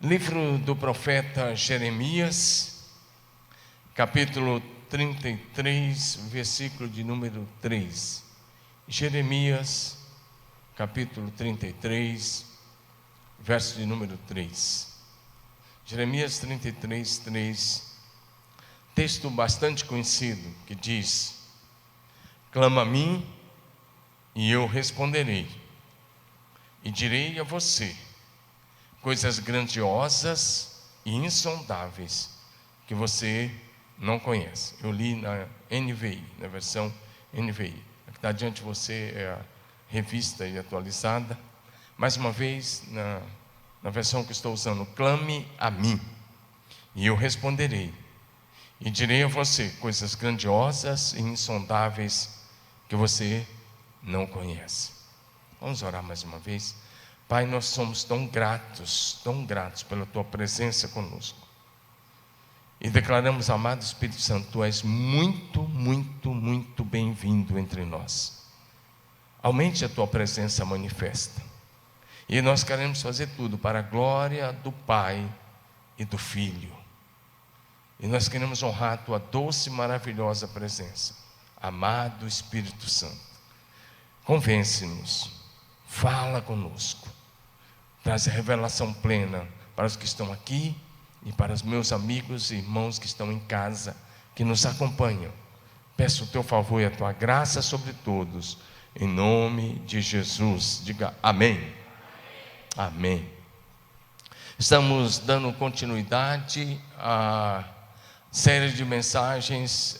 Livro do profeta Jeremias, capítulo 33, versículo de número 3. Jeremias, capítulo 33, verso de número 3. Jeremias 33, 3. Texto bastante conhecido, que diz: clama a mim e eu responderei, e direi a você coisas grandiosas e insondáveis que você não conhece. Eu li na NVI, na versão NVI. A que está diante de você é a revista e atualizada. Mais uma vez, na versão que estou usando: clame a mim e eu responderei, e direi a você coisas grandiosas e insondáveis que você não conhece. Vamos orar mais uma vez. Pai, nós somos tão gratos pela Tua presença conosco. E declaramos, amado Espírito Santo, Tu és muito, muito, muito bem-vindo entre nós. Aumente a Tua presença manifesta. E nós queremos fazer tudo para a glória do Pai e do Filho. E nós queremos honrar a Tua doce e maravilhosa presença. Amado Espírito Santo, convence-nos, fala conosco. Traz a revelação plena para os que estão aqui e para os meus amigos e irmãos que estão em casa, que nos acompanham. Peço o Teu favor e a Tua graça sobre todos, em nome de Jesus. Diga amém. Amém. Estamos dando continuidade à série de mensagens.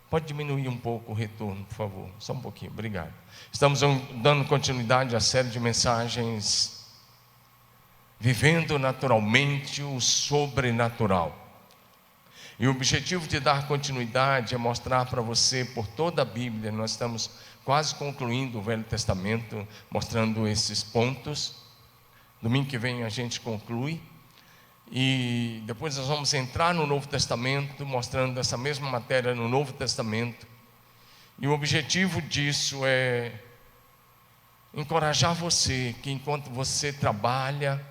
Pode diminuir um pouco o retorno, por favor, só um pouquinho, obrigado. Estamos dando continuidade à série de mensagens Vivendo Naturalmente o Sobrenatural. E o objetivo de dar continuidade é mostrar para você, por toda a Bíblia, nós estamos quase concluindo o Velho Testamento, mostrando esses pontos. Domingo que vem a gente conclui. E depois nós vamos entrar no Novo Testamento, mostrando essa mesma matéria no Novo Testamento. E o objetivo disso é encorajar você, que enquanto você trabalha,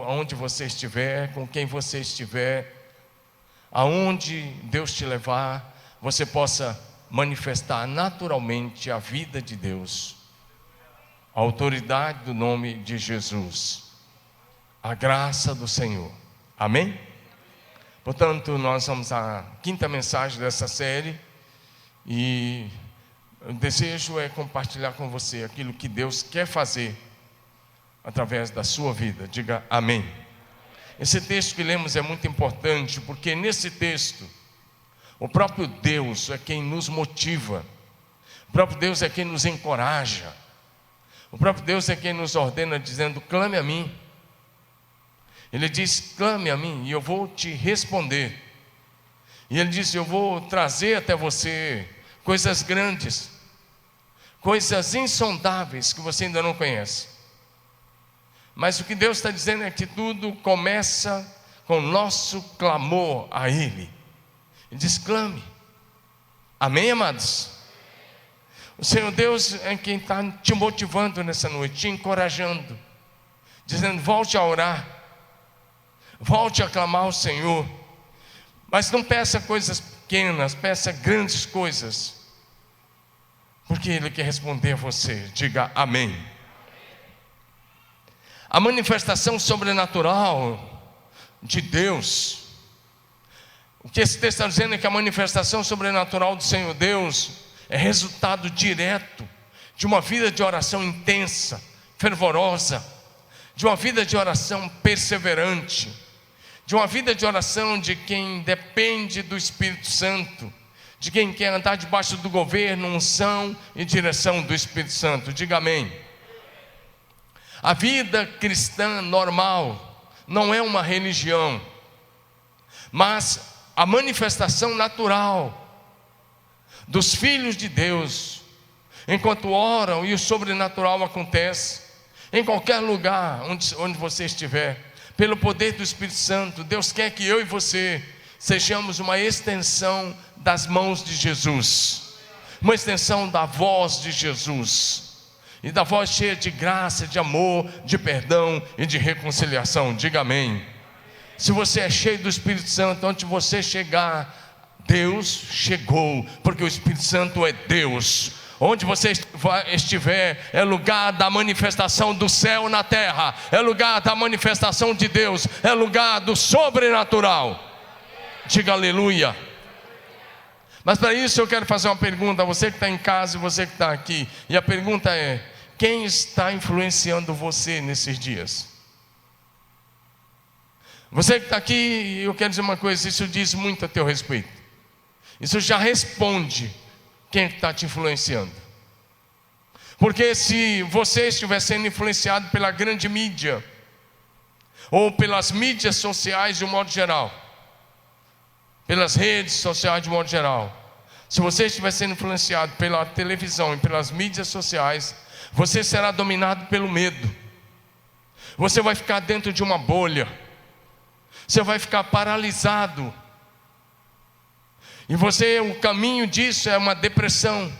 onde você estiver, com quem você estiver, aonde Deus te levar, você possa manifestar naturalmente a vida de Deus, a autoridade do nome de Jesus, a graça do Senhor. Amém? Portanto, nós vamos à quinta mensagem dessa série. E o desejo é compartilhar com você aquilo que Deus quer fazer através da sua vida. Diga amém. Esse texto que lemos é muito importante, porque nesse texto o próprio Deus é quem nos motiva, o próprio Deus é quem nos encoraja, o próprio Deus é quem nos ordena, dizendo: clame a mim. Ele diz: clame a mim e eu vou te responder. E ele diz: eu vou trazer até você coisas grandes, coisas insondáveis que você ainda não conhece. Mas o que Deus está dizendo é que tudo começa com o nosso clamor a Ele. Ele diz: clame. Amém, amados? O Senhor Deus é quem está te motivando nessa noite, te encorajando, dizendo: volte a orar, volte a clamar ao Senhor. Mas não peça coisas pequenas, peça grandes coisas, porque Ele quer responder a você. Diga amém. A manifestação sobrenatural de Deus, o que esse texto está dizendo é que a manifestação sobrenatural do Senhor Deus é resultado direto de uma vida de oração intensa, fervorosa, de uma vida de oração perseverante, de uma vida de oração de quem depende do Espírito Santo, de quem quer andar debaixo do governo, unção e direção do Espírito Santo. Diga amém. A vida cristã normal não é uma religião, mas a manifestação natural dos filhos de Deus, enquanto oram, e o sobrenatural acontece em qualquer lugar onde você estiver, pelo poder do Espírito Santo. Deus quer que eu e você sejamos uma extensão das mãos de Jesus, uma extensão da voz de Jesus. e da voz cheia de graça, de amor, de perdão e de reconciliação. Diga amém. Se você é cheio do Espírito Santo, onde você chegar, Deus chegou, porque o Espírito Santo é Deus. Onde você estiver, é lugar da manifestação do céu na terra, é lugar da manifestação de Deus, é lugar do sobrenatural. Diga aleluia. Mas para isso eu quero fazer uma pergunta a você que está em casa e você que está aqui. E a pergunta é: quem está influenciando você nesses dias? Você que está aqui, eu quero dizer uma coisa, isso diz muito a teu respeito. Isso já responde quem está te influenciando. Porque se você estiver sendo influenciado pela grande mídia, ou pelas mídias sociais de um modo geral, pelas redes sociais de um modo geral, se você estiver sendo influenciado pela televisão e pelas mídias sociais, você será dominado pelo medo. Você vai ficar dentro de uma bolha. Você vai ficar paralisado. E o caminho disso é uma depressão.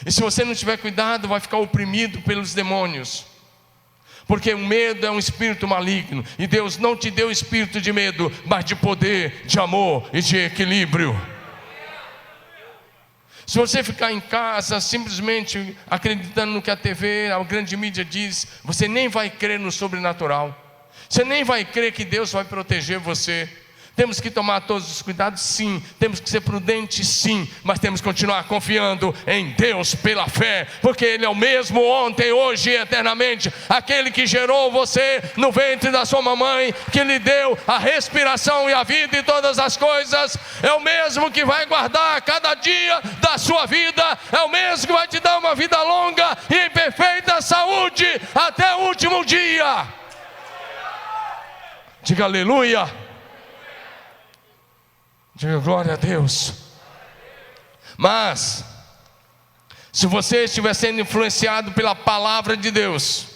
E se você não tiver cuidado, vai ficar oprimido pelos demônios. Porque o medo é um espírito maligno. E Deus não te deu espírito de medo, mas de poder, de amor e de equilíbrio. Se você ficar em casa simplesmente acreditando no que a TV, a grande mídia diz, você nem vai crer no sobrenatural. Você nem vai crer que Deus vai proteger você. Temos que tomar todos os cuidados, sim. Temos que ser prudentes, sim. Mas temos que continuar confiando em Deus pela fé, porque Ele é o mesmo ontem, hoje e eternamente. Aquele que gerou você no ventre da sua mamãe, que lhe deu a respiração e a vida e todas as coisas, é o mesmo que vai guardar cada dia da sua vida. É o mesmo que vai te dar uma vida longa e em perfeita saúde até o último dia. Diga aleluia. Diga glória a Deus. Mas se você estiver sendo influenciado pela palavra de Deus,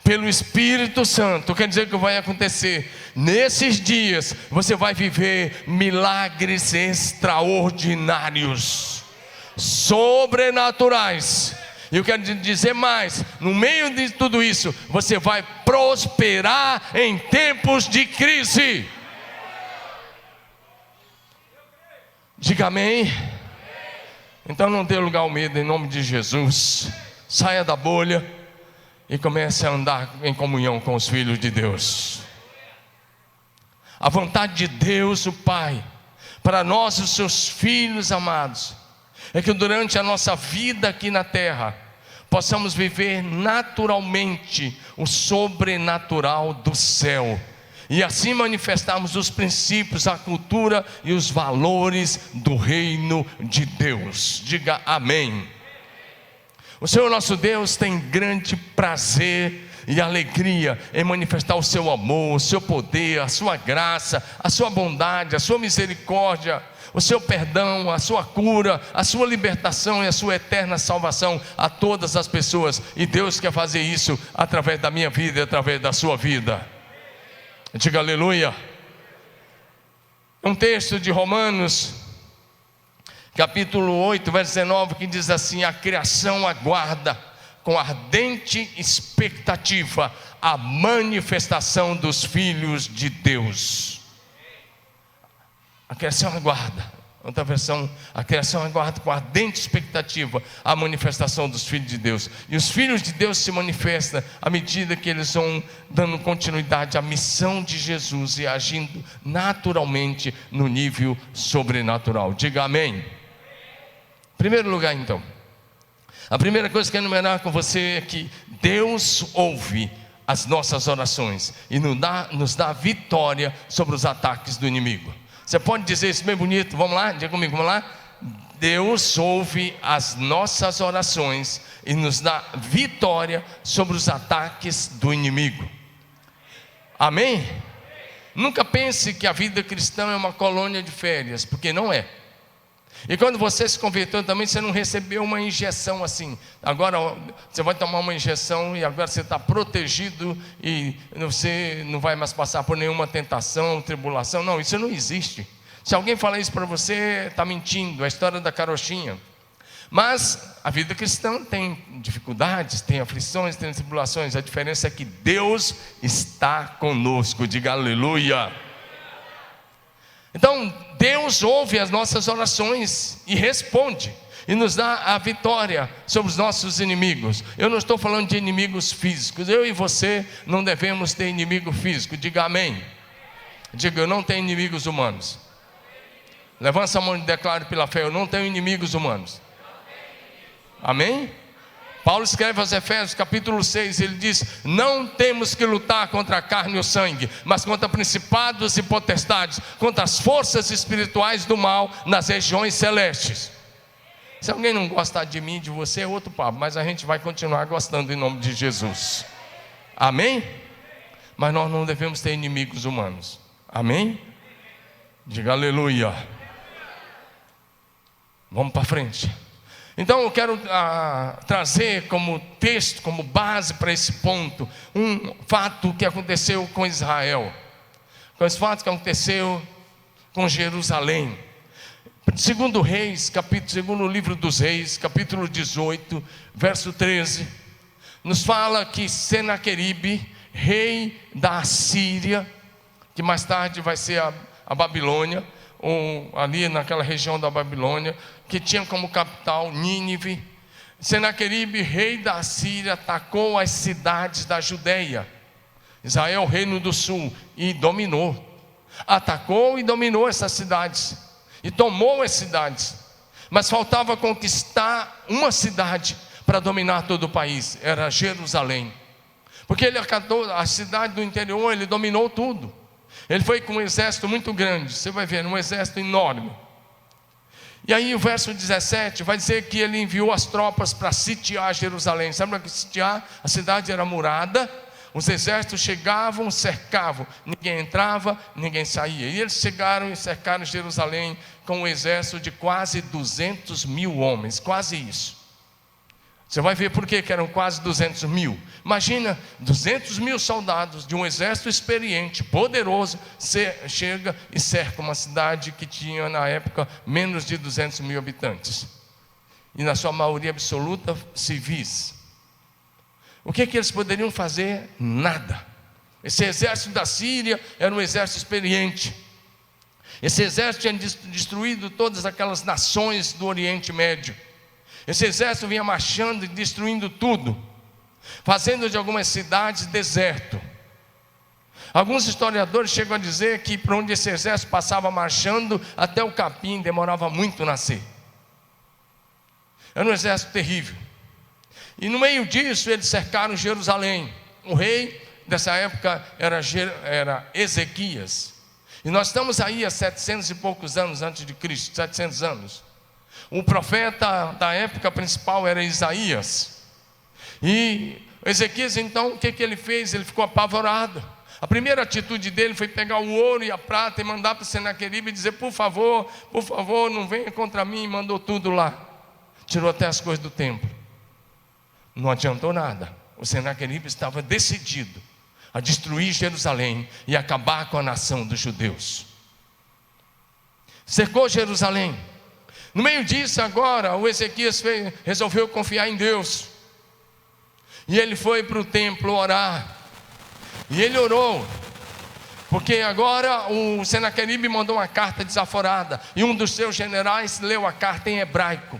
pelo Espírito Santo, quer dizer que vai acontecer nesses dias, você vai viver milagres extraordinários, sobrenaturais. E eu quero dizer mais: no meio de tudo isso, você vai prosperar em tempos de crise. Diga amém. Então não dê lugar ao medo, em nome de Jesus. Saia da bolha e comece a andar em comunhão com os filhos de Deus. A vontade de Deus, o Pai, para nós, os seus filhos amados, é que durante a nossa vida aqui na terra, possamos viver naturalmente o sobrenatural do céu, e assim manifestarmos os princípios, a cultura e os valores do reino de Deus. Diga amém. O Senhor nosso Deus tem grande prazer e alegria em manifestar o seu amor, o seu poder, a sua graça, a sua bondade, a sua misericórdia, o seu perdão, a sua cura, a sua libertação e a sua eterna salvação a todas as pessoas. E Deus quer fazer isso através da minha vida e através da sua vida. Diga aleluia. Um texto de Romanos, capítulo 8, verso 19, que diz assim: a criação aguarda com ardente expectativa a manifestação dos filhos de Deus. A criação aguarda. Outra versão: a criação aguarda com ardente expectativa a manifestação dos filhos de Deus. E os filhos de Deus se manifestam à medida que eles vão dando continuidade à missão de Jesus e agindo naturalmente no nível sobrenatural. Diga amém. Em primeiro lugar, então, a primeira coisa que eu quero enumerar com você é que Deus ouve as nossas orações e nos dá vitória sobre os ataques do inimigo. Você pode dizer isso bem bonito? Vamos lá, diga comigo, vamos lá. Deus ouve as nossas orações e nos dá vitória sobre os ataques do inimigo. Amém? Nunca pense que a vida cristã é uma colônia de férias, porque não é. E quando você se converteu também, você não recebeu uma injeção assim. Agora você vai tomar uma injeção e agora você está protegido e você não vai mais passar por nenhuma tentação, tribulação. Não, isso não existe. Se alguém falar isso para você, está mentindo. É a história da carochinha. Mas a vida cristã tem dificuldades, tem aflições, tem tribulações. A diferença é que Deus está conosco. Diga aleluia. Então Deus ouve as nossas orações e responde, e nos dá a vitória sobre os nossos inimigos. Eu não estou falando de inimigos físicos. Eu e você não devemos ter inimigo físico. Diga amém. Diga, eu não tenho inimigos humanos. Levanta a mão e declare pela fé: eu não tenho inimigos humanos. Amém? Paulo escreve aos Efésios capítulo 6, ele diz: não temos que lutar contra a carne e o sangue, mas contra principados e potestades, contra as forças espirituais do mal nas regiões celestes. Se alguém não gostar de mim, de você, é outro papo, mas a gente vai continuar gostando em nome de Jesus. Amém? Mas nós não devemos ter inimigos humanos. Amém? Diga aleluia. Vamos para frente. Então eu quero trazer como texto, como base para esse ponto, um fato que aconteceu com Israel, com esse fato que aconteceu com Jerusalém. Segundo Reis, segundo o livro dos Reis, capítulo 18, verso 13, nos fala que Senaqueribe, rei da Assíria, que mais tarde vai ser a Babilônia, ou ali naquela região da Babilônia, que tinha como capital Nínive. Senaqueribe, rei da Assíria, atacou as cidades da Judeia, Israel, reino do sul, e dominou. Atacou e dominou essas cidades, e tomou as cidades. Mas faltava conquistar uma cidade para dominar todo o país, era Jerusalém. Porque ele acatou a cidade do interior, ele dominou tudo. Ele foi com um exército muito grande, você vai ver, um exército enorme. E aí o verso 17 vai dizer que ele enviou as tropas para sitiar Jerusalém. Sabe o que sitiar? A cidade era murada, os exércitos chegavam, cercavam, ninguém entrava, ninguém saía. E eles chegaram e cercaram Jerusalém com um exército de quase 200 mil homens, quase isso. Você vai ver por que eram quase 200 mil. Imagina 200 mil soldados de um exército experiente, poderoso, chega e cerca uma cidade que tinha na época menos de 200 mil habitantes. E na sua maioria absoluta civis. O que eles poderiam fazer? Nada. Esse exército da Síria era um exército experiente. Esse exército tinha destruído todas aquelas nações do Oriente Médio. Esse exército vinha marchando e destruindo tudo, fazendo de algumas cidades deserto. Alguns historiadores chegam a dizer que por onde esse exército passava marchando, até o capim demorava muito a nascer. Era um exército terrível. E no meio disso eles cercaram Jerusalém. O rei dessa época era Ezequias. E nós estamos aí há 700 e poucos anos antes de Cristo, 700 anos. O profeta da época principal era Isaías. E Ezequias então, o que ele fez? Ele ficou apavorado. A primeira atitude dele foi pegar o ouro e a prata e mandar para o Senaqueribe e dizer: por favor, não venha contra mim. E mandou tudo lá. Tirou até as coisas do templo. Não adiantou nada. O Senaqueribe estava decidido a destruir Jerusalém e acabar com a nação dos judeus. Cercou Jerusalém. No meio disso agora, o Ezequias resolveu confiar em Deus. E ele foi para o templo orar. E ele orou. Porque agora o Senaqueribe mandou uma carta desaforada. E um dos seus generais leu a carta em hebraico,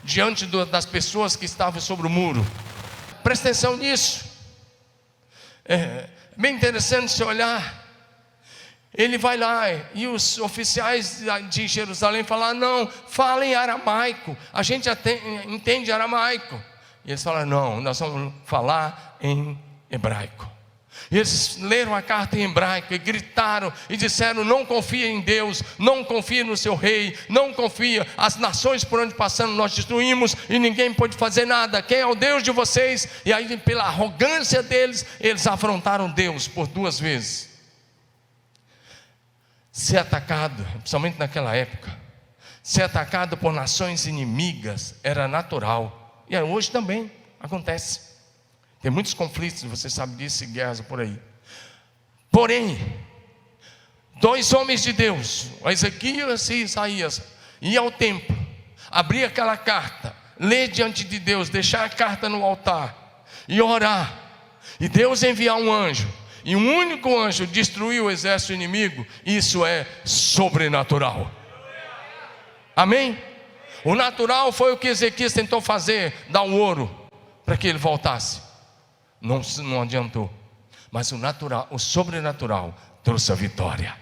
diante das pessoas que estavam sobre o muro. Presta atenção nisso. É bem interessante se olhar. Ele vai lá e os oficiais de Jerusalém falam: não, fala em aramaico, a gente entende aramaico. E eles falam: não, nós vamos falar em hebraico. E eles leram a carta em hebraico e gritaram e disseram: não confia em Deus, não confia no seu rei, não confia. As nações por onde passamos nós destruímos e ninguém pode fazer nada. Quem é o Deus de vocês? E aí, pela arrogância deles, eles afrontaram Deus por 2 vezes. Ser atacado, principalmente naquela época, ser atacado por nações inimigas era natural. E hoje também acontece. Tem muitos conflitos, você sabe disso, e guerras por aí. Porém, 2 homens de Deus, Ezequias e Isaías, iam ao templo, abria aquela carta, ler diante de Deus, deixar a carta no altar e orar, e Deus enviar um anjo, e um único anjo destruir o exército inimigo, isso é sobrenatural. Amém? O natural foi o que Ezequias tentou fazer, dar o ouro para que ele voltasse. Não adiantou. Mas o natural, o sobrenatural trouxe a vitória.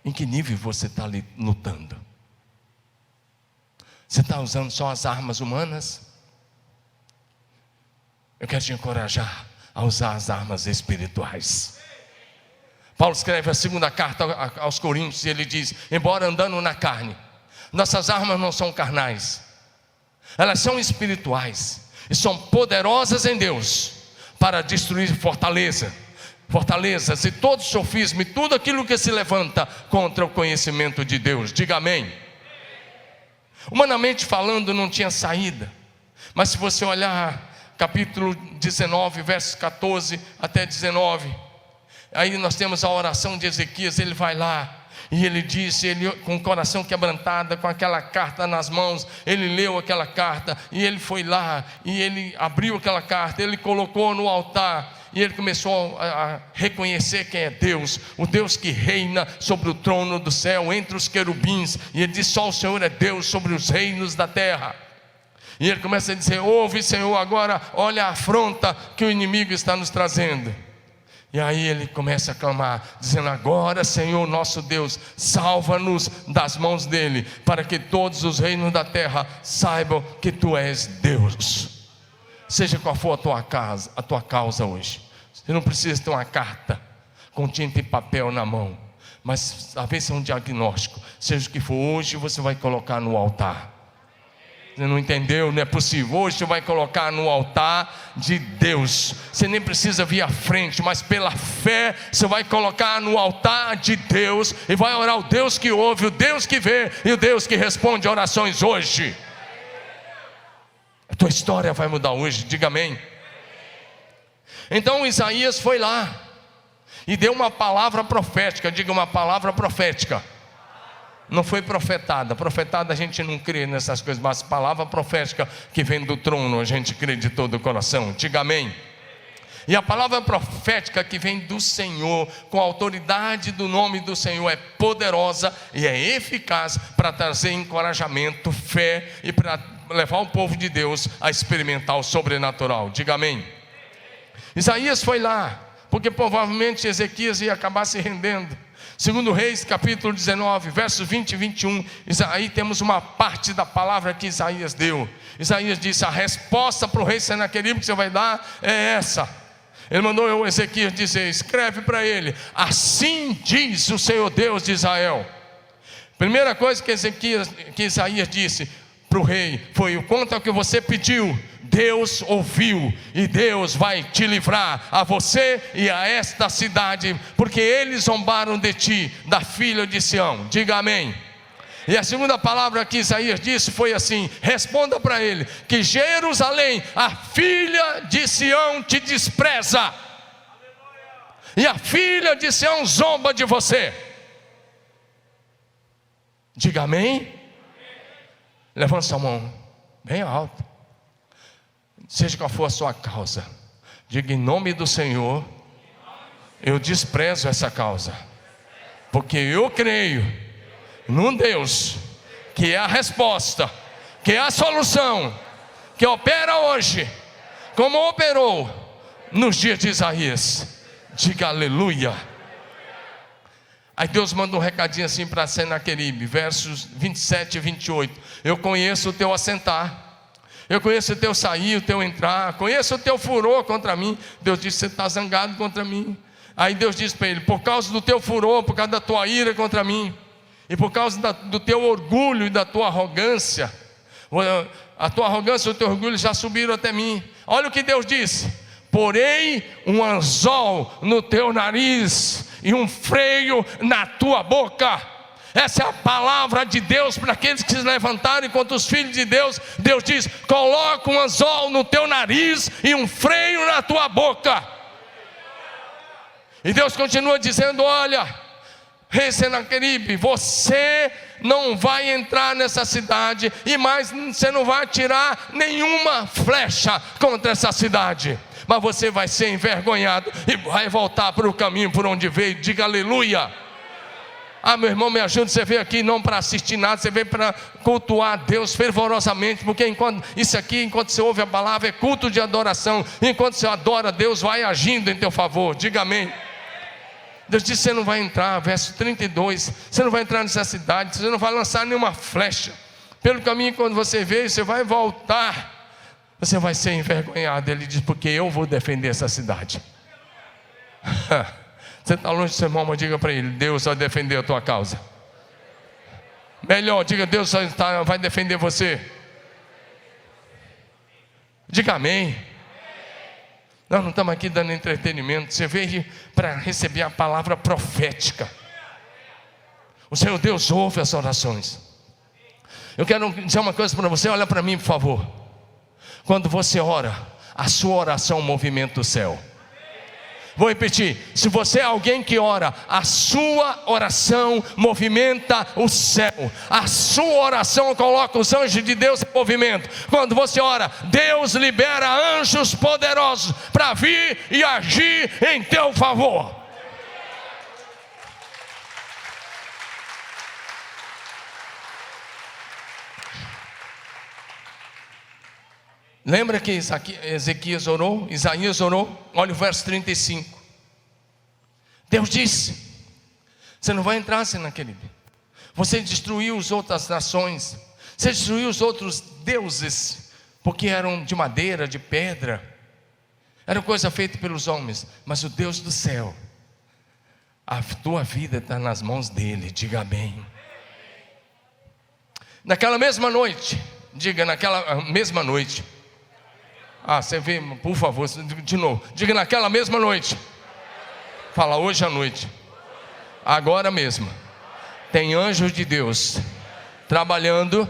Em que nível você está lutando? Você está usando só as armas humanas? Eu quero te encorajar a usar as armas espirituais. Paulo escreve a segunda carta aos Coríntios e ele diz: embora andando na carne, nossas armas não são carnais, elas são espirituais e são poderosas em Deus para destruir fortalezas e todo sofisma e tudo aquilo que se levanta contra o conhecimento de Deus. Diga amém. Humanamente falando, não tinha saída, mas se você olhar capítulo 19, versos 14 até 19, aí nós temos a oração de Ezequias. Ele vai lá e ele disse, ele com o coração quebrantado, com aquela carta nas mãos, ele leu aquela carta, e ele foi lá, e ele abriu aquela carta, ele colocou no altar, e ele começou a reconhecer quem é Deus, o Deus que reina sobre o trono do céu, entre os querubins, e ele diz: só o Senhor é Deus sobre os reinos da terra. E ele começa a dizer: ouve, Senhor, agora olha a afronta que o inimigo está nos trazendo. E aí ele começa a clamar, dizendo: agora, Senhor nosso Deus, salva-nos das mãos dele, para que todos os reinos da terra saibam que tu és Deus. Seja qual for a tua causa hoje, você não precisa ter uma carta com tinta e papel na mão, mas talvez um diagnóstico, seja o que for, hoje você vai colocar no altar. Você não entendeu? Não é possível. Hoje você vai colocar no altar de Deus. Você nem precisa vir à frente, mas pela fé você vai colocar no altar de Deus e vai orar o Deus que ouve, o Deus que vê e o Deus que responde orações hoje. A tua história vai mudar hoje. Diga amém. Então Isaías foi lá e deu uma palavra profética. Diga, uma palavra profética. Não foi profetada. Profetada a gente não crê nessas coisas, mas palavra profética que vem do trono a gente crê de todo o coração. Diga amém. E a palavra profética que vem do Senhor, com a autoridade do nome do Senhor, é poderosa e é eficaz para trazer encorajamento, fé e para levar o povo de Deus a experimentar o sobrenatural. Diga amém. Isaías foi lá, porque provavelmente Ezequias ia acabar se rendendo. Segundo Reis, capítulo 19, versos 20 e 21, aí temos uma parte da palavra que Isaías deu. Isaías disse: a resposta para o rei Senaqueribe que você vai dar é essa. Ele mandou o Ezequias dizer: escreve para ele: assim diz o Senhor Deus de Israel. Primeira coisa que Isaías disse para o rei foi: o quanto ao que você pediu, Deus ouviu, e Deus vai te livrar, a você e a esta cidade, porque eles zombaram de ti, da filha de Sião. Diga amém. E a segunda palavra que Isaías disse foi assim: responda para ele que Jerusalém, a filha de Sião, te despreza, e a filha de Sião zomba de você. Diga amém. Levanta sua mão bem alto. Seja qual for a sua causa, diga: em nome do Senhor, eu desprezo essa causa, porque eu creio num Deus que é a resposta, que é a solução, que opera hoje, como operou nos dias de Isaías. Diga aleluia. Aí Deus manda um recadinho assim para Senaqueribe, versos 27 e 28. Eu conheço o teu assentar, eu conheço o teu sair, o teu entrar, conheço o teu furor contra mim. Deus disse: você está zangado contra mim. Aí Deus disse para ele: por causa do teu furor, por causa da tua ira contra mim, e por causa do teu orgulho e da tua arrogância, a tua arrogância e o teu orgulho já subiram até mim. Olha o que Deus disse: porei um anzol no teu nariz e um freio na tua boca. Essa é a palavra de Deus para aqueles que se levantarem contra os filhos de Deus. Deus diz: coloca um anzol no teu nariz e um freio na tua boca. E Deus continua dizendo: olha, Rei Senaqueribe, você não vai entrar nessa cidade, e mais, você não vai atirar nenhuma flecha contra essa cidade, mas você vai ser envergonhado e vai voltar para o caminho por onde veio. Diga aleluia. Meu irmão, me ajuda. Você veio aqui não para assistir nada, você veio para cultuar a Deus fervorosamente, porque enquanto você ouve a palavra, é culto de adoração. Enquanto você adora, Deus vai agindo em teu favor. Diga amém. Deus disse: você não vai entrar, verso 32, você não vai entrar nessa cidade, você não vai lançar nenhuma flecha pelo caminho. Quando você veio, você vai voltar, você vai ser envergonhado. Ele diz: porque eu vou defender essa cidade. Você está longe do seu irmão, mas diga para ele: Deus vai defender a tua causa. Melhor, diga: Deus vai defender você. Diga amém. Nós não estamos aqui dando entretenimento. Você veio para receber a palavra profética. O Senhor Deus ouve as orações. Eu quero dizer uma coisa para você. Olha para mim, por favor. Quando você ora, a sua oração movimenta o céu. Vou repetir: se você é alguém que ora, a sua oração movimenta o céu. A sua oração coloca os anjos de Deus em movimento. Quando você ora, Deus libera anjos poderosos para vir e agir em teu favor. Lembra que Ezequias orou, Isaías orou? Olha o verso 35. Deus disse: você não vai entrar, Senaqueribe. Você destruiu as outras nações, você destruiu os outros deuses, porque eram de madeira, de pedra, era coisa feita pelos homens. Mas o Deus do céu, a tua vida está nas mãos dele. Diga amém. Naquela mesma noite, diga: naquela mesma noite. Você vê, por favor, de novo. Diga: naquela mesma noite. Fala: hoje à noite. Agora mesmo. Tem anjos de Deus trabalhando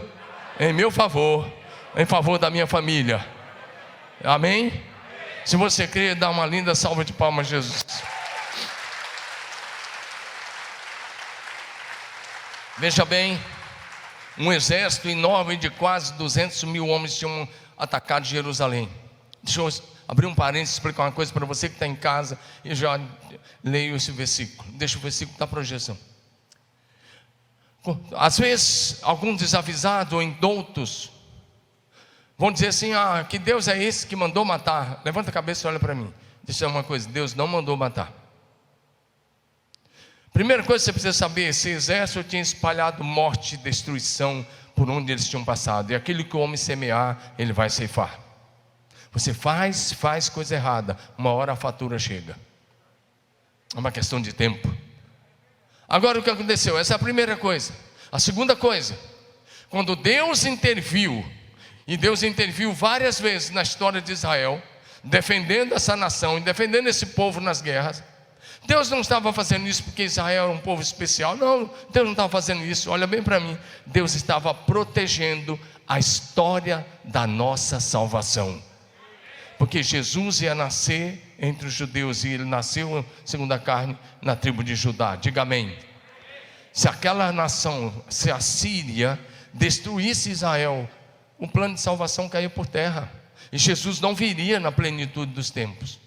em meu favor, em favor da minha família. Amém? Se você crê, dá uma linda salva de palmas a Jesus. Veja bem, um exército enorme de quase 200 mil homens tinham atacado Jerusalém. Deixa eu abrir um parênteses e explicar uma coisa para você que está em casa e já leio esse versículo. Deixa o versículo da projeção. Às vezes, alguns desavisados ou indoutos vão dizer assim: que Deus é esse que mandou matar? Levanta a cabeça e olha para mim. Deixa eu dizer uma coisa: Deus não mandou matar. Primeira coisa que você precisa saber: esse exército tinha espalhado morte e destruição por onde eles tinham passado. E aquilo que o homem semear, ele vai ceifar. Você faz coisa errada, uma hora a fatura chega. É uma questão de tempo. Agora, o que aconteceu? Essa é a primeira coisa. A segunda coisa: quando Deus interviu, e Deus interviu várias vezes na história de Israel, defendendo essa nação e defendendo esse povo nas guerras. Deus não estava fazendo isso porque Israel era um povo especial. Não, Deus não estava fazendo isso. Olha bem para mim. Deus estava protegendo a história da nossa salvação. Porque Jesus ia nascer entre os judeus, e ele nasceu segundo a carne na tribo de Judá. Diga amém. Se aquela nação, se a Síria destruísse Israel, o plano de salvação caiu por terra, e Jesus não viria na plenitude dos tempos.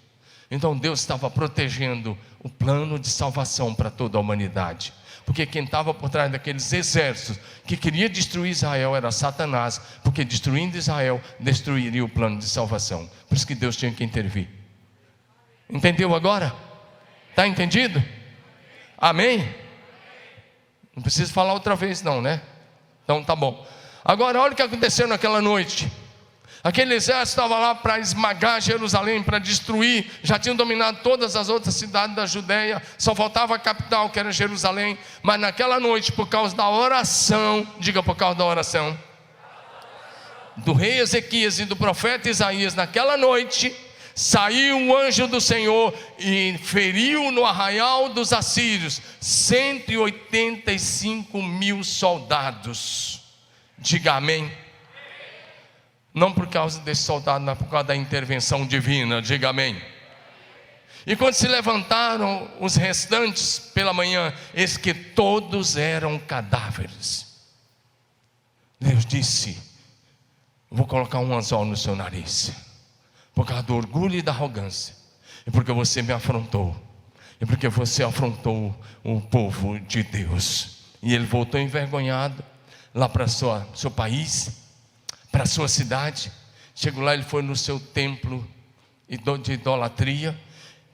Então Deus estava protegendo o plano de salvação para toda a humanidade. Porque quem estava por trás daqueles exércitos que queria destruir Israel era Satanás, porque destruindo Israel, destruiria o plano de salvação. Por isso que Deus tinha que intervir. Entendeu agora? Está entendido? Amém? Não preciso falar outra vez não, né? Então tá bom. Agora olha o que aconteceu naquela noite. Aquele exército estava lá para esmagar Jerusalém, para destruir. Já tinham dominado todas as outras cidades da Judéia, só faltava a capital, que era Jerusalém. Mas naquela noite, por causa da oração, diga: por causa da oração do rei Ezequias e do profeta Isaías, naquela noite saiu um anjo do Senhor e feriu no arraial dos assírios 185 mil soldados. Diga amém. Não por causa desse soldado, mas por causa da intervenção divina. Diga amém. E quando se levantaram os restantes pela manhã, eis que todos eram cadáveres. Deus disse: vou colocar um anzol no seu nariz, por causa do orgulho e da arrogância, e porque você me afrontou, e porque você afrontou o povo de Deus. E ele voltou envergonhado lá para seu país, para a sua cidade. Chegou lá, ele foi no seu templo de idolatria,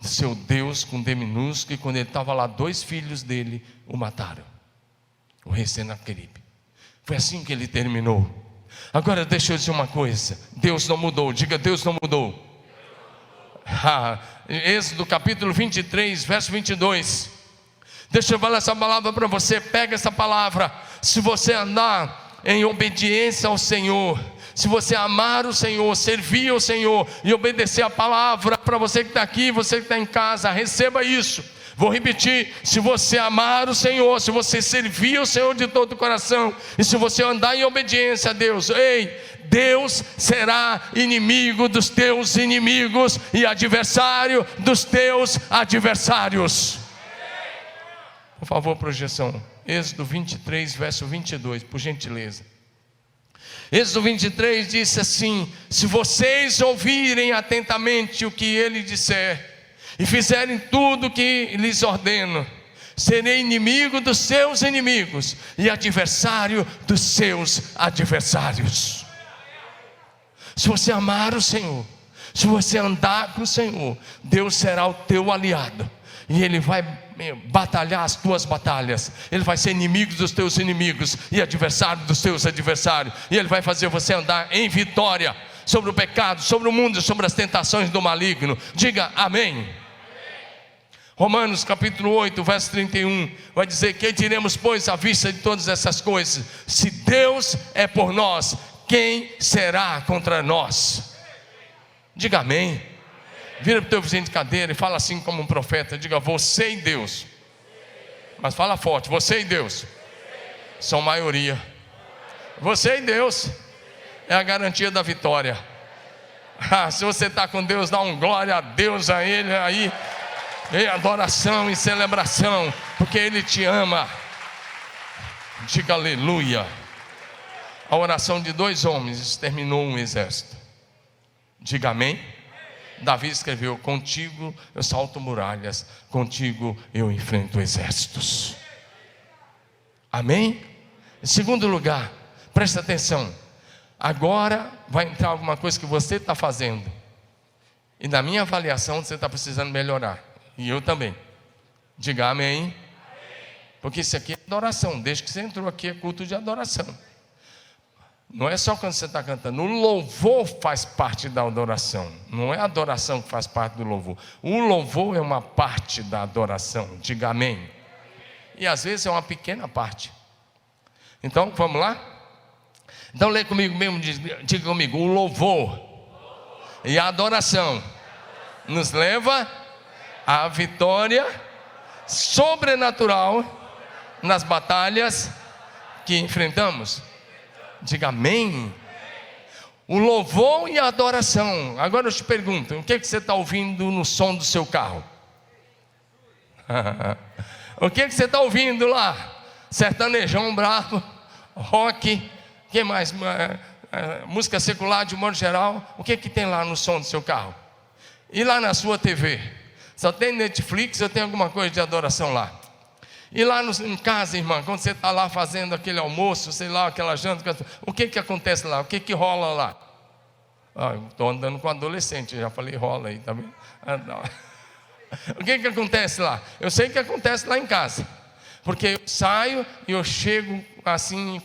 seu Deus com D minúsculo, e quando ele estava lá, 2 filhos dele o mataram, o rei Senaqueribe. Foi assim que ele terminou. Agora deixa eu dizer uma coisa: Deus não mudou. Diga: Deus não mudou. Êxodo capítulo 23, verso 22. Deixa eu falar essa palavra para você. Pega essa palavra. Se você andar em obediência ao Senhor, se você amar o Senhor, servir ao Senhor e obedecer a palavra, para você que está aqui, você que está em casa, receba isso. Vou repetir: se você amar o Senhor, se você servir o Senhor de todo o coração, e se você andar em obediência a Deus, Deus será inimigo dos teus inimigos e adversário dos teus adversários. Por favor, projeção. Êxodo 23, verso 22, por gentileza. Êxodo 23 disse assim: se vocês ouvirem atentamente o que ele disser, e fizerem tudo o que lhes ordeno, serei inimigo dos seus inimigos, e adversário dos seus adversários. Se você amar o Senhor, se você andar com o Senhor, Deus será o teu aliado, e Ele vai batalhar as tuas batalhas. Ele vai ser inimigo dos teus inimigos e adversário dos teus adversários, e Ele vai fazer você andar em vitória sobre o pecado, sobre o mundo, sobre as tentações do maligno. Diga amém. Romanos capítulo 8, verso 31, vai dizer: que diremos, pois, à vista de todas essas coisas? Se Deus é por nós, quem será contra nós? Diga amém. Vira para o teu vizinho de cadeira e fala assim como um profeta. Diga: você e Deus. Mas fala forte: você e Deus são maioria. Você e Deus é a garantia da vitória. Se você está com Deus, dá um glória a Deus, a Ele aí, em adoração e celebração, porque Ele te ama. Diga aleluia. A oração de 2 homens exterminou um exército. Diga amém. Davi escreveu: contigo eu salto muralhas, contigo eu enfrento exércitos. Amém? Em segundo lugar, presta atenção. Agora vai entrar alguma coisa que você está fazendo, e na minha avaliação você está precisando melhorar, e eu também. Diga amém. Porque isso aqui é adoração. Desde que você entrou aqui é culto de adoração. Não é só quando você está cantando. O louvor faz parte da adoração. Não é a adoração que faz parte do louvor. O louvor é uma parte da adoração. Diga amém. E às vezes é uma pequena parte. Então vamos lá? Então lê comigo mesmo. Diga comigo: o louvor e a adoração nos leva à vitória sobrenatural nas batalhas que enfrentamos. Diga amém. O louvor e a adoração. Agora eu te pergunto: o que é que você está ouvindo no som do seu carro? O que é que você está ouvindo lá? Sertanejão bravo, rock, que mais? Música secular de modo geral. O que é que tem lá no som do seu carro? E lá na sua TV? Só tem Netflix ou tem alguma coisa de adoração lá? E lá em casa, irmã, quando você está lá fazendo aquele almoço, sei lá, aquela janta, o que que acontece lá? O que que rola lá? Eu estou andando com adolescente, já falei rola aí, tá vendo? O que que acontece lá? Eu sei que acontece lá em casa, porque eu saio e eu chego assim,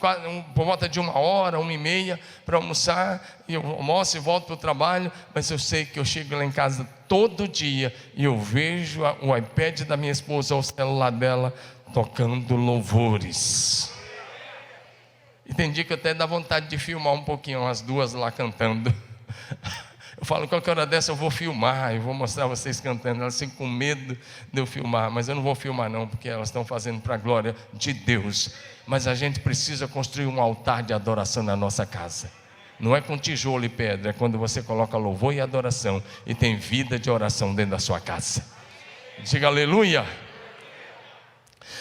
por volta de 1h, 1h30 para almoçar, e eu almoço e volto para o trabalho, mas eu sei que eu chego lá em casa todo dia e eu vejo o iPad da minha esposa ou o celular dela tocando louvores. E tem dia que eu até dá vontade de filmar um pouquinho as duas lá cantando. Eu falo: qualquer hora dessa eu vou filmar, eu vou mostrar vocês cantando. Elas ficam com medo de eu filmar, mas eu não vou filmar não, porque elas estão fazendo para a glória de Deus. Mas a gente precisa construir um altar de adoração na nossa casa. não é com tijolo e pedra, é quando você coloca louvor e adoração e tem vida de oração dentro da sua casa. Diga aleluia.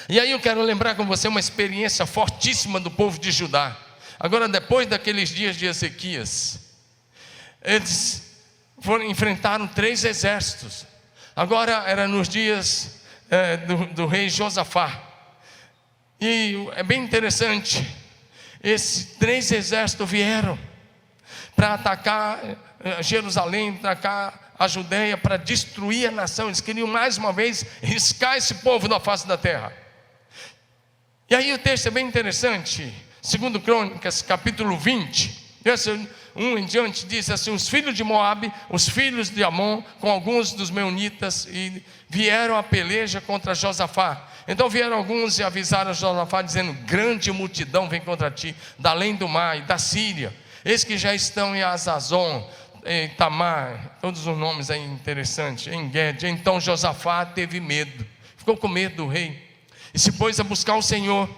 E aí eu quero lembrar com você uma experiência fortíssima do povo de Judá. Agora, depois daqueles dias de Ezequias, eles enfrentaram 3 exércitos. Agora era nos dias do rei Josafá. E é bem interessante, esses 3 exércitos vieram para atacar Jerusalém, atacar a Judeia, para destruir a nação. Eles queriam mais uma vez riscar esse povo da face da terra. E aí o texto é bem interessante, 2 Crônicas, capítulo 20, verso 1 em diante, diz assim: os filhos de Moabe, os filhos de Amon, com alguns dos meunitas, e vieram à peleja contra Josafá. Então vieram alguns e avisaram a Josafá, dizendo: grande multidão vem contra ti, da além do mar e da Síria. Eis que já estão em Azazon, em Tamar, todos os nomes aí interessantes, em Guede. Então Josafá teve medo, ficou com medo do rei, e se pôs a buscar o Senhor,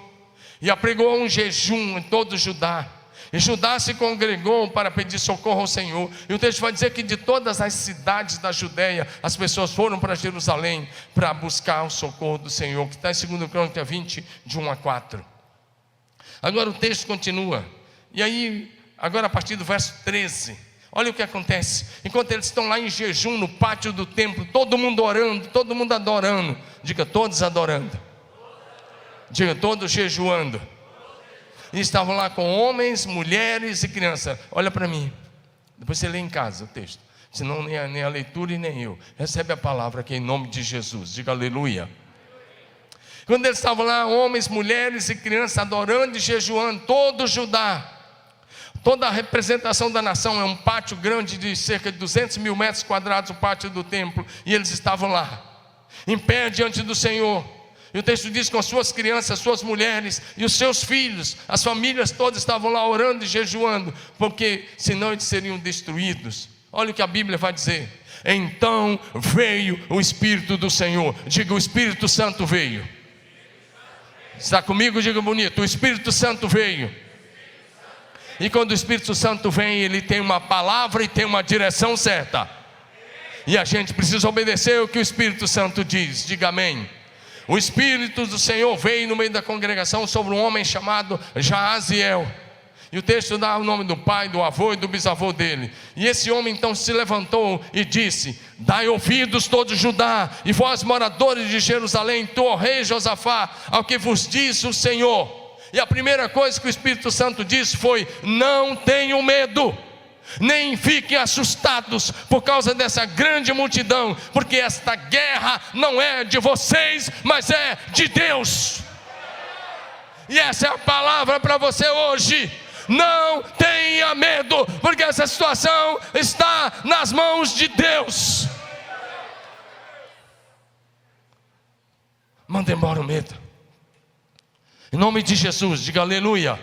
e apregou um jejum em todo Judá. E Judá se congregou para pedir socorro ao Senhor. E o texto vai dizer que de todas as cidades da Judéia, as pessoas foram para Jerusalém para buscar o socorro do Senhor, que está em 2 Crônicas 20, de 1 a 4. Agora o texto continua. E aí, agora a partir do verso 13, olha o que acontece. Enquanto eles estão lá em jejum no pátio do templo, todo mundo orando, todo mundo adorando. Diga, todos adorando. Diga, todos jejuando. E estavam lá com homens, mulheres e crianças. Olha para mim, depois você lê em casa o texto, senão nem a leitura e nem eu. Recebe a palavra aqui em nome de Jesus. Diga aleluia. Quando eles estavam lá, homens, mulheres e crianças adorando e jejuando, todo Judá, toda a representação da nação. É um pátio grande de cerca de 200 mil metros quadrados, o pátio do templo. E eles estavam lá, em pé diante do Senhor. E o texto diz: com as suas crianças, suas mulheres e os seus filhos, as famílias todas estavam lá orando e jejuando, porque senão eles seriam destruídos. Olha o que a Bíblia vai dizer: então veio o Espírito do Senhor. Diga, o Espírito Santo veio. Está comigo? Diga bonito: o Espírito Santo veio. E quando o Espírito Santo vem, ele tem uma palavra e tem uma direção certa. E a gente precisa obedecer o que o Espírito Santo diz. Diga amém. O Espírito do Senhor veio no meio da congregação sobre um homem chamado Jaaziel. E o texto dá o nome do pai, do avô e do bisavô dele. E esse homem então se levantou e disse: dai ouvidos todo Judá, e vós moradores de Jerusalém, tu, ó rei Josafá, ao que vos diz o Senhor. E a primeira coisa que o Espírito Santo disse foi: não tenham medo, nem fiquem assustados por causa dessa grande multidão, porque esta guerra não é de vocês, mas é de Deus. E essa é a palavra para você hoje: não tenha medo, porque essa situação está nas mãos de Deus. Manda embora o medo, em nome de Jesus. Diga aleluia.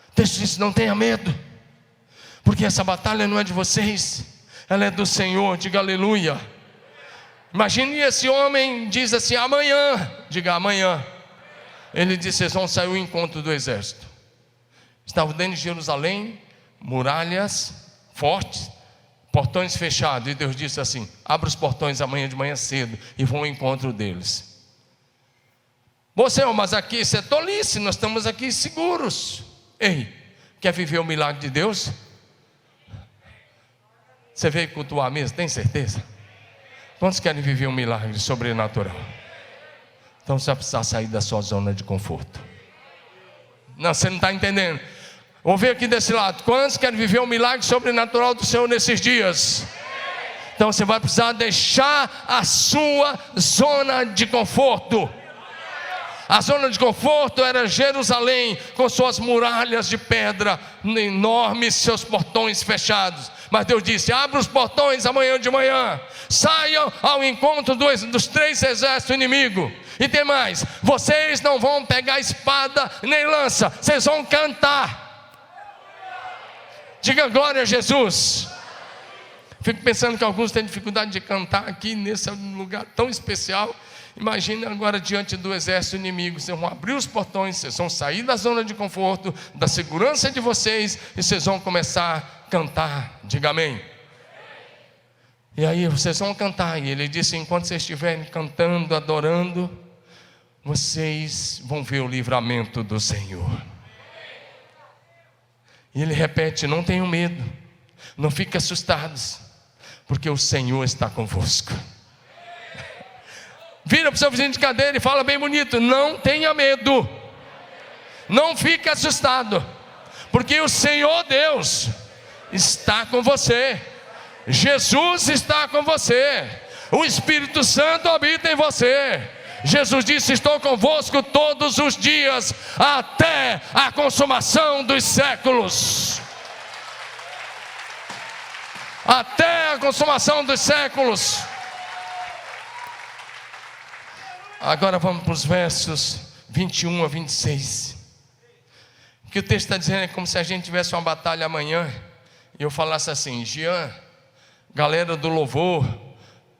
O texto diz: não tenha medo, porque essa batalha não é de vocês, ela é do Senhor. Diga aleluia. Imagine esse homem diz assim: amanhã. Diga amanhã. Ele disse: vocês vão sair ao encontro do exército. Estavam dentro de Jerusalém, muralhas fortes, portões fechados. E Deus disse assim: abra os portões amanhã de manhã cedo e vão ao encontro deles. Você, mas aqui isso é tolice, nós estamos aqui seguros. Ei, quer viver o milagre de Deus? Você veio cultuar mesmo, tem certeza? Quantos querem viver um milagre sobrenatural? Então você vai precisar sair da sua zona de conforto. Não, você não está entendendo. Vou ver aqui desse lado: quantos querem viver um milagre sobrenatural do Senhor nesses dias? Então você vai precisar deixar a sua zona de conforto. A zona de conforto era Jerusalém, com suas muralhas de pedra enormes, seus portões fechados. Mas Deus disse: abra os portões amanhã de manhã, saiam ao encontro dos 3 exércitos inimigos. E tem mais: vocês não vão pegar espada nem lança, vocês vão cantar. Diga glória a Jesus. Fico pensando que alguns têm dificuldade de cantar aqui nesse lugar tão especial. Imagine agora diante do exército inimigo, vocês vão abrir os portões, vocês vão sair da zona de conforto, da segurança de vocês, e vocês vão começar a cantar. Diga amém. E aí vocês vão cantar, e ele disse: enquanto vocês estiverem cantando, adorando, vocês vão ver o livramento do Senhor. E ele repete: não tenham medo, não fiquem assustados, porque o Senhor está convosco. Vira para o seu vizinho de cadeira e fala bem bonito: não tenha medo, não fique assustado, porque o Senhor Deus está com você. Jesus está com você, o Espírito Santo habita em você. Jesus disse: estou convosco todos os dias, até a consumação dos séculos. Até a consumação dos séculos. Agora vamos para os versos 21 a 26. O que o texto está dizendo é como se a gente tivesse uma batalha amanhã, e eu falasse assim: Jean, galera do louvor,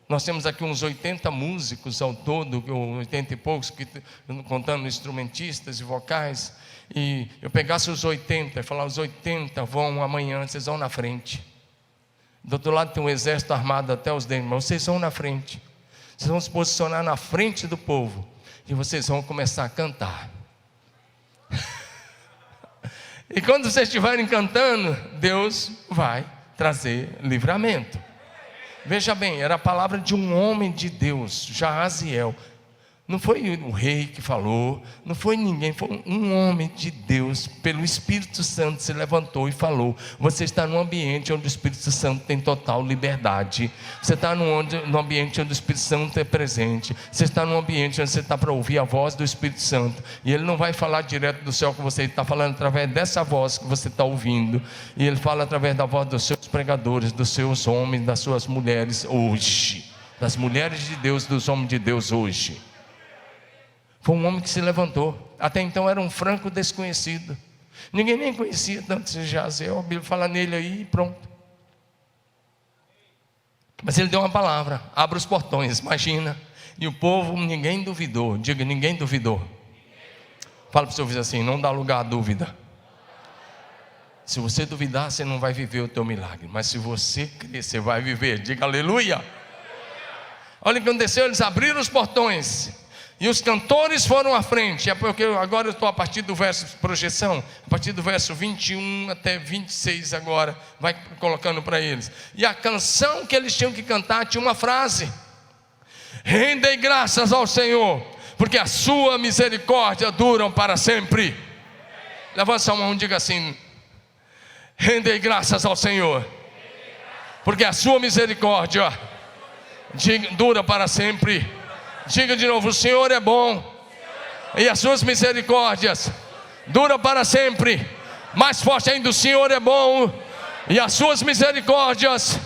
nós temos aqui uns 80 músicos ao todo, 80 e poucos, contando instrumentistas e vocais, e eu pegasse os 80 e falar: os 80 vão amanhã, vocês vão na frente. Do outro lado tem um exército armado até os dentes, mas vocês vão na frente. Vocês vão se posicionar na frente do povo, e vocês vão começar a cantar. E quando vocês estiverem cantando, Deus vai trazer livramento. Veja bem, era a palavra de um homem de Deus, Jaziel. Não foi o rei que falou, não foi ninguém, foi um homem de Deus, pelo Espírito Santo se levantou e falou. Você está num ambiente onde o Espírito Santo tem total liberdade. Você está num ambiente onde o Espírito Santo é presente. Você está num ambiente onde você está para ouvir a voz do Espírito Santo. E ele não vai falar direto do céu com você, ele está falando através dessa voz que você está ouvindo. E ele fala através da voz dos seus pregadores, dos seus homens, das suas mulheres hoje. Das mulheres de Deus, dos homens de Deus hoje. Foi um homem que se levantou. Até então era um franco desconhecido. Ninguém nem conhecia tanto esse Jaziel. A Bíblia fala nele aí e pronto. Mas ele deu uma palavra: abra os portões, imagina. E o povo, ninguém duvidou. Diga: ninguém duvidou. Fala para o seu vizinho assim: não dá lugar à dúvida. Se você duvidar, você não vai viver o teu milagre. Mas se você crer, você vai viver. Diga aleluia. Olha o que aconteceu, eles abriram os portões. E os cantores foram à frente. É porque agora eu estou a partir do verso projeção, a partir do verso 21 até 26 agora, vai colocando para eles. E a canção que eles tinham que cantar tinha uma frase: rendei graças ao Senhor, porque a sua misericórdia duram para sempre. Levanta sua mão e diga assim: rendei graças ao Senhor, porque a sua misericórdia dura para sempre. Diga de novo: o Senhor é bom, e as suas misericórdias duram para sempre. Mais forte ainda: o Senhor é bom, e as suas misericórdias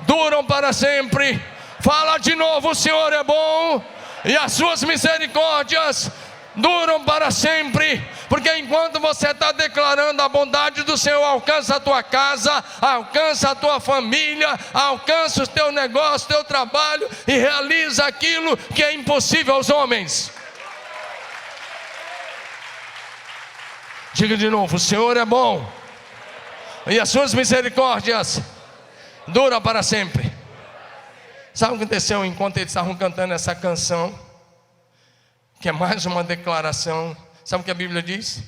duram para sempre. Fala de novo: o Senhor é bom, e as suas misericórdias duram para sempre. Porque enquanto você está declarando a bondade do Senhor, alcança a tua casa, alcança a tua família, alcança o teu negócio, o teu trabalho, e realiza aquilo que é impossível aos homens. Diga de novo: o Senhor é bom, e as suas misericórdias duram para sempre. Sabe o que aconteceu enquanto eles estavam cantando essa canção, que é mais uma declaração? Sabe o que a Bíblia diz?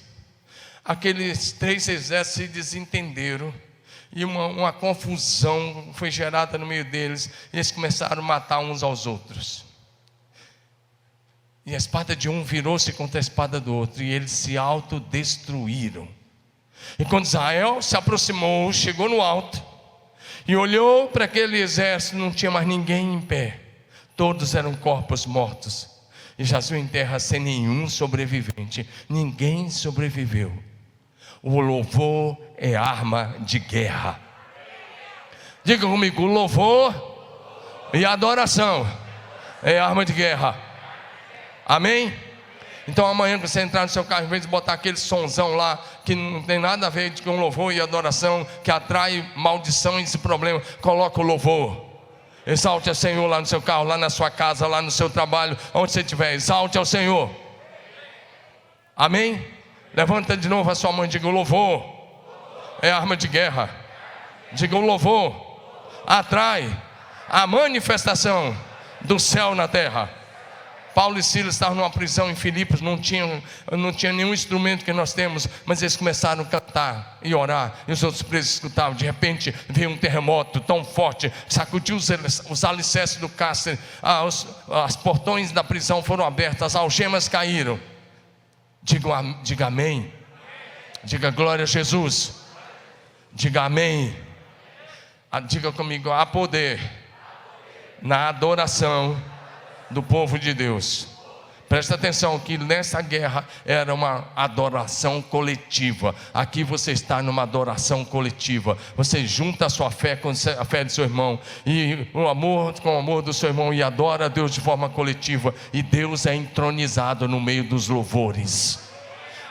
Aqueles 3 exércitos se desentenderam, e uma confusão foi gerada no meio deles, e eles começaram a matar uns aos outros. E a espada de um virou-se contra a espada do outro, e eles se autodestruíram. E quando Israel se aproximou, chegou no alto, e olhou para aquele exército, não tinha mais ninguém em pé. Todos eram corpos mortos, e jaziam em terra sem nenhum sobrevivente. Ninguém sobreviveu. O louvor é arma de guerra. Diga comigo: louvor e adoração é arma de guerra. Amém? Então amanhã que você entrar no seu carro, em vez de botar aquele sonzão lá, que não tem nada a ver com louvor e adoração, que atrai maldição e esse problema, coloca o louvor. Exalte ao Senhor lá no seu carro, lá na sua casa, lá no seu trabalho, onde você estiver. Exalte ao Senhor. Amém? Levanta de novo a sua mão e diga: o louvor é arma de guerra. Diga: o louvor atrai a manifestação do céu na terra. Paulo e Silas estavam numa prisão em Filipos, não tinha nenhum instrumento que nós temos, mas eles começaram a cantar e orar, e os outros presos escutavam. De repente veio um terremoto tão forte, sacudiu os alicerces do cárcere, os portões da prisão foram abertos, as algemas caíram. Diga amém. Diga glória a Jesus. Diga amém. Diga comigo: há poder na adoração do povo de Deus. Presta atenção que nessa guerra era uma adoração coletiva. Aqui você está numa adoração coletiva. Você junta a sua fé com a fé do seu irmão, e o amor com o amor do seu irmão, e adora a Deus de forma coletiva. E Deus é entronizado no meio dos louvores.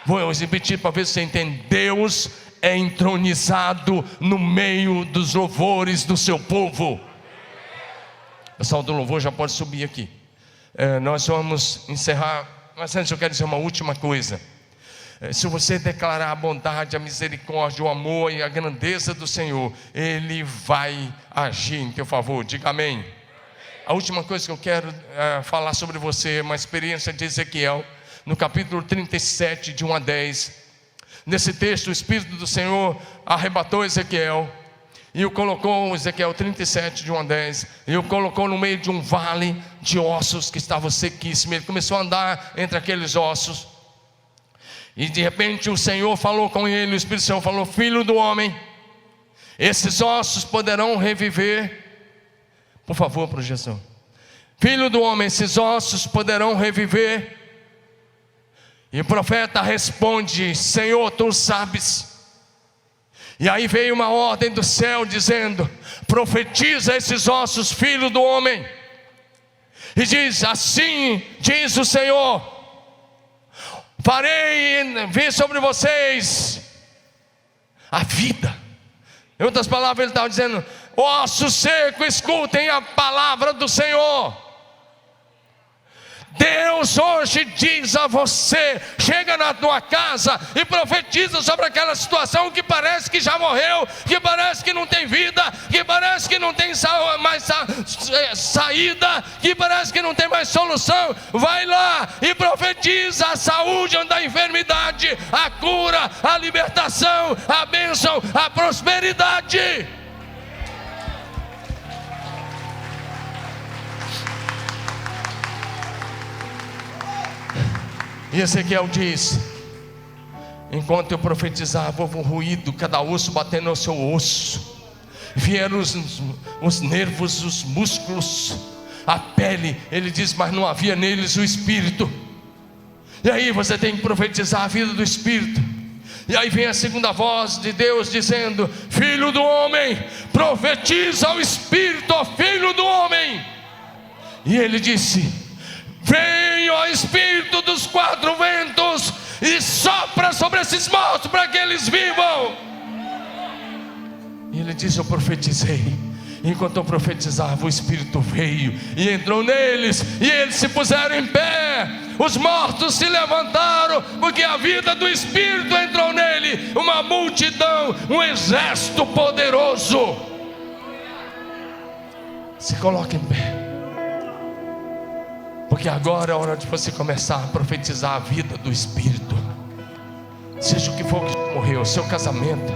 Vou repetir para ver se você entende. Deus é entronizado no meio dos louvores do seu povo. O pessoal do louvor já pode subir aqui. Nós vamos encerrar, mas antes eu quero dizer uma última coisa. Se você declarar a bondade, a misericórdia, o amor e a grandeza do Senhor, Ele vai agir em teu favor. Diga amém. A última coisa que eu quero falar sobre você é uma experiência de Ezequiel, no capítulo 37, de 1 a 10. Nesse texto, o Espírito do Senhor arrebatou Ezequiel e o colocou, Ezequiel 37, de 1 a 10, e o colocou no meio de um vale de ossos que estava sequíssimo. Ele começou a andar entre aqueles ossos, e de repente o Senhor falou com ele, o Espírito do Senhor falou: filho do homem, esses ossos poderão reviver? Por favor, projeção. Filho do homem, esses ossos poderão reviver? E o profeta responde: Senhor, tu sabes. E aí veio uma ordem do céu dizendo: profetiza esses ossos, filho do homem, e diz: assim diz o Senhor, farei vir sobre vocês a vida. Em outras palavras, ele estava dizendo: ossos secos, escutem a palavra do Senhor. Deus hoje diz a você: chega na tua casa e profetiza sobre aquela situação que parece que já morreu, que parece que não tem vida, que parece que não tem mais saída, que parece que não tem mais solução. Vai lá e profetiza a saúde onde a enfermidade, a cura, a libertação, a bênção, a prosperidade. E Ezequiel diz: enquanto eu profetizava, houve um ruído, cada osso batendo no seu osso. Vieram os nervos, os músculos, a pele. Ele diz: mas não havia neles o Espírito. E aí você tem que profetizar a vida do Espírito. E aí vem a segunda voz de Deus dizendo: filho do homem, profetiza o Espírito, ó filho do homem. E ele disse: vem, ó Espírito dos quatro ventos, e sopra sobre esses mortos para que eles vivam. E ele diz: eu profetizei. Enquanto eu profetizava, o Espírito veio e entrou neles, e eles se puseram em pé. Os mortos se levantaram, porque a vida do Espírito entrou nele. Uma multidão, um exército poderoso. Se coloque em pé, porque agora é hora de você começar a profetizar a vida do Espírito. Seja o que for que morreu, seu casamento,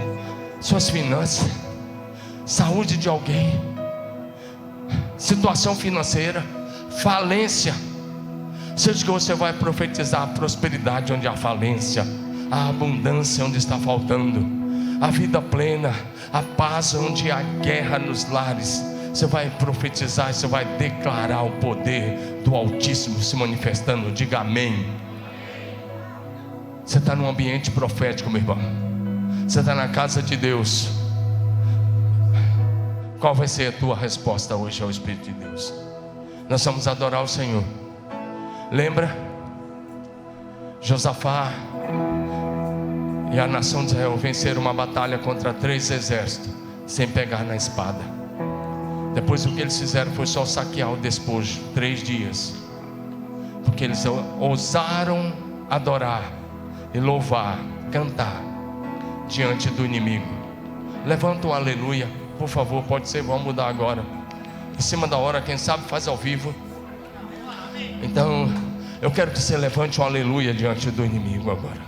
suas finanças, saúde de alguém, situação financeira, falência. Seja que você vai profetizar a prosperidade onde há falência, a abundância onde está faltando, a vida plena, a paz onde há guerra nos lares. Você vai profetizar, você vai declarar o poder do Altíssimo se manifestando. Diga amém. Você está num ambiente profético, meu irmão. Você está na casa de Deus. Qual vai ser a tua resposta hoje ao Espírito de Deus? Nós vamos adorar o Senhor. Lembra? Josafá e a nação de Israel venceram uma batalha contra 3 exércitos sem pegar na espada. Depois o que eles fizeram foi só saquear o despojo, 3 dias, porque eles ousaram adorar e louvar, cantar diante do inimigo. Levanta um aleluia, por favor, pode ser, vamos mudar agora. Em cima da hora, quem sabe faz ao vivo. Então, eu quero que você levante um aleluia diante do inimigo agora.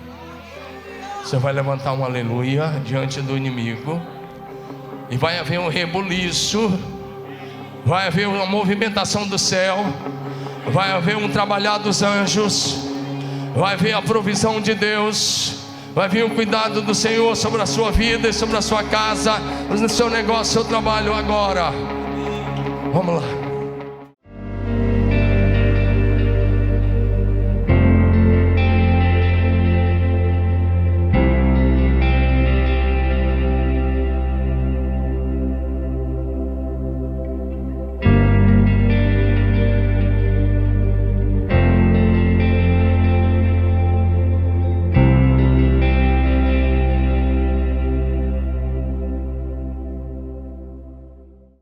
Você vai levantar um aleluia diante do inimigo, e vai haver um rebuliço, vai haver uma movimentação do céu, vai haver um trabalhar dos anjos, vai haver a provisão de Deus, vai vir o cuidado do Senhor sobre a sua vida e sobre a sua casa, no seu negócio, no seu trabalho agora. Vamos lá.